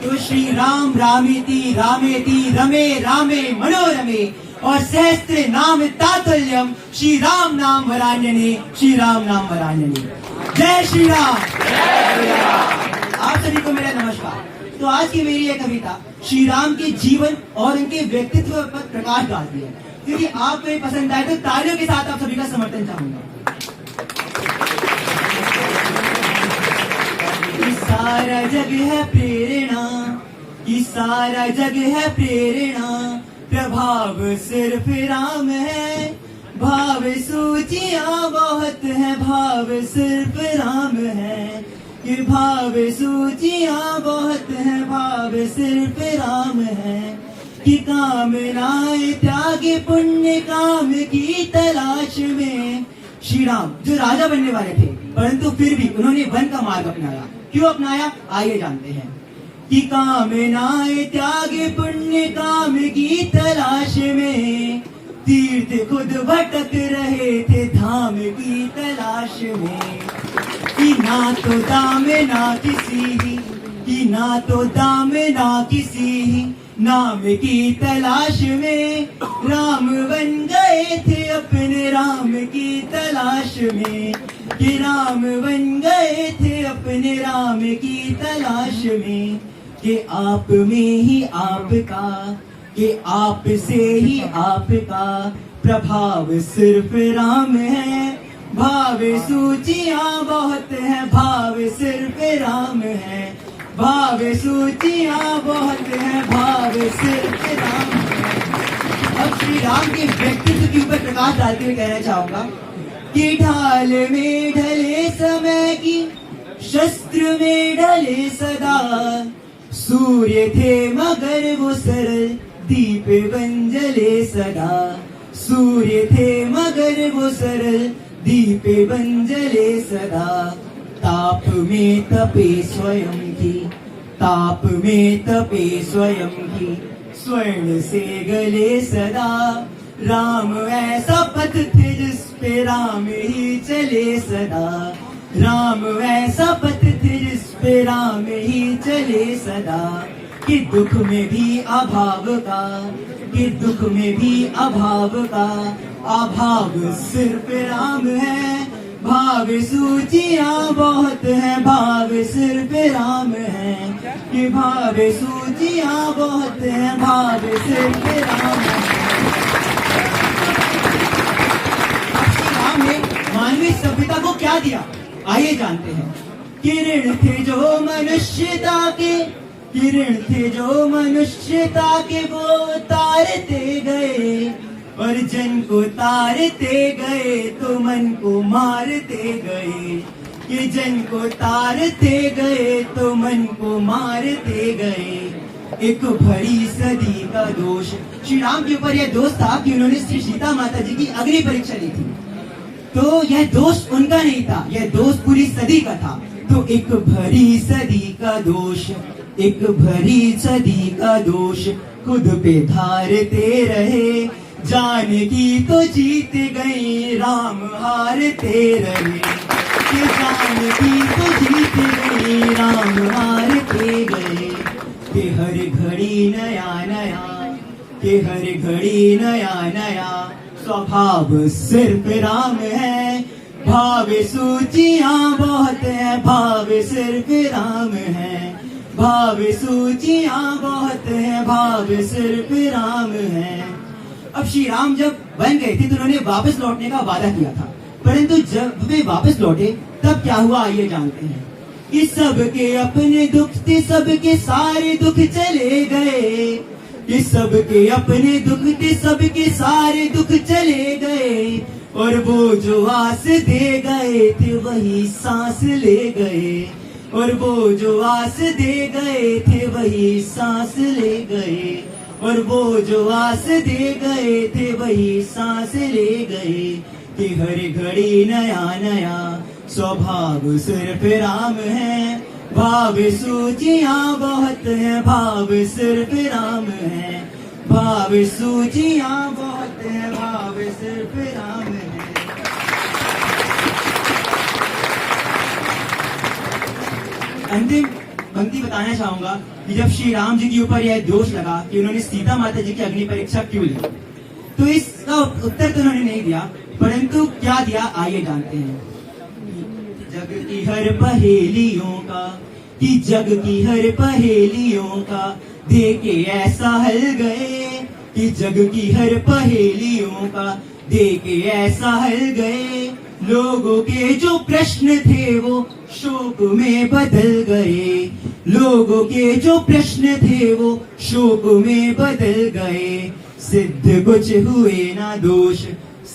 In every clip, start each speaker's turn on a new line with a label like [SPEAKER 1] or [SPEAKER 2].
[SPEAKER 1] तो श्री राम रामेति रामेति रमे रामे मनोरमे और सहस्त्र नाम तातुल्यम श्री राम नाम वरान्यने श्री राम नाम वरान्यने। जय श्री राम। आप सभी को मेरा नमस्कार। तो आज की मेरी यह कविता श्री राम के जीवन और उनके व्यक्तित्व पर प्रकाश डालती है। क्योंकि आपको ये पसंद आए तो तालियों के साथ आप सभी का समर्थन चाहूंगा। सारा जग है प्रेरणा, ये सारा जग है प्रेरणा, प्रभाव सिर्फ राम है, भाव सूचियां बहुत है, भाव सिर्फ राम है, ये भाव सूचियां बहुत है, भाव सिर्फ राम है, कि कामनाएं त्यागे पुण्य काम की तलाश में। श्री राम जो राजा बनने वाले थे परंतु फिर भी उन्होंने वन का मार्ग अपनाया। क्यों अपनाया आइए जानते हैं। कि कामनाएं त्यागे पुण्य काम की तलाश में, तीर्थ खुद भटक रहे थे धाम की तलाश में। कि ना तो दाम ना किसी, कि ना तो दाम ना किसी, नाम की तलाश में राम बन गए थे अपने राम की तलाश में। कि राम बन गए थे अपने राम की तलाश में। कि आप में ही आपका, कि आप से ही आपका प्रभाव सिर्फ राम है, भाव सूचियां बहुत है, भाव सिर्फ राम है, भाव सूचियां बहुत है, भाव सिर्फ राम है। अब श्री राम के व्यक्तित्व के ऊपर प्रकाश डालते हुए कहना चाहूंगा कि ढाल में ढले समय की, शस्त्र में ढले सदा, सूर्य थे मगर वो सरल दीप बन जले सदा। सूर्य थे मगर वो सरल दीप बन जले सदा। ताप में तपे स्वयं की, ताप में तपे स्वयं की, स्वर्ण से गले सदा। राम ऐसा पथ थे जिस पे राम ही चले सदा। राम ऐसा पथ थे जिस पे राम ही चले सदा। कि दुख में भी अभाव का, कि दुख में भी अभाव का, अभाव सिर्फ राम है, भाव सूचियां बहुत है, भाव सिर्फ राम है। कि भाव सूचियां बहुत है, भाव सिर्फ राम है। राम ने मानवीय सभ्यता को क्या दिया आइए जानते हैं। किरण थे जो मनुष्यता के, किरण थे जो मनुष्यता के, वो तारते गए और जन को तारते गए तो मन को मारते गए। कि जन को तारते गए तो मन को मारते गए। एक भरी सदी का दोष श्री राम के ऊपर यह दोष था कि उन्होंने श्री सीता माता जी की अग्नि परीक्षा ली थी। तो यह दोष उनका नहीं था, यह दोष पूरी सदी का था। तो एक भरी सदी का दोष, एक भरी सदी का दोष खुद पे धारते रहे। जान की तो जीत गई राम हारते रहे। कि जान की तो जीत गई राम हारते गए। कि हर घड़ी नया नया, कि हर घड़ी नया नया, स्वभाव सिर्फ राम है, भाव सूचियां बहुत है, भाव सिर्फ राम है। भाव सूचियां बहुत है, भाव सिर्फ राम है। अब श्री राम जब बन गए थे तो उन्होंने वापस लौटने का वादा किया था, परंतु जब वे वापस लौटे तब क्या हुआ आइए जानते हैं। कि सबके अपने दुख थे, सबके सारे दुख चले गए। कि सबके अपने दुख थे, सबके सारे दुख चले गए। और वो जो आस दे गए थे वही सांस ले गए। और वो जो आस दे गए थे वही सांस ले गए। और वो जो आस दे गए थे वही सांस ले गए। कि हर घड़ी नया नया, स्वभाव सिर्फ राम है, भाव सूचियां बहुत है, भाव सिर्फ राम है। भाव सूचियां बहुत है, भाव सिर्फ राम है। अंतिम पंक्ति बताना चाहूंगा कि जब श्री राम जी के ऊपर यह दोष लगा कि उन्होंने सीता माता जी की अग्नि परीक्षा क्यों ली, तो इसका उत्तर तो उन्होंने नहीं दिया, परंतु क्या दिया आइए जानते हैं। जग की हर पहेलियों का, कि जग की हर पहेलियों का दे के ऐसा हल गए, कि जग की हर पहेलियों का दे के ऐसा हल गए। लोगों के जो प्रश्न थे वो शोक में बदल गए, लोगों के जो प्रश्न थे वो शोक में बदल गए। सिद्ध कुछ हुए ना दोष,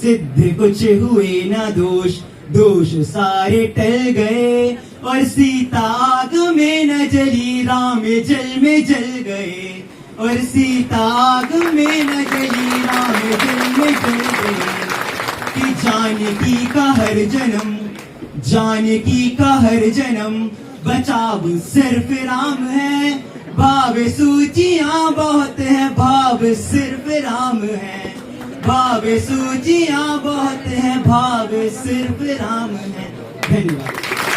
[SPEAKER 1] सिद्ध कुछ हुए ना दोष, दोष सारे टल गए। और सीता आग में न जली, राम जल में जल गए। और सीता आग में न जली, राम जल में जल गए। कि जानकी का हर जन्म, जानकी का हर जन्म बचाव सिर्फ राम है। भाव सूचियां बहुत है, भाव सिर्फ राम है। भाव सूचियां बहुत है, भाव सिर्फ राम है। धन्यवाद।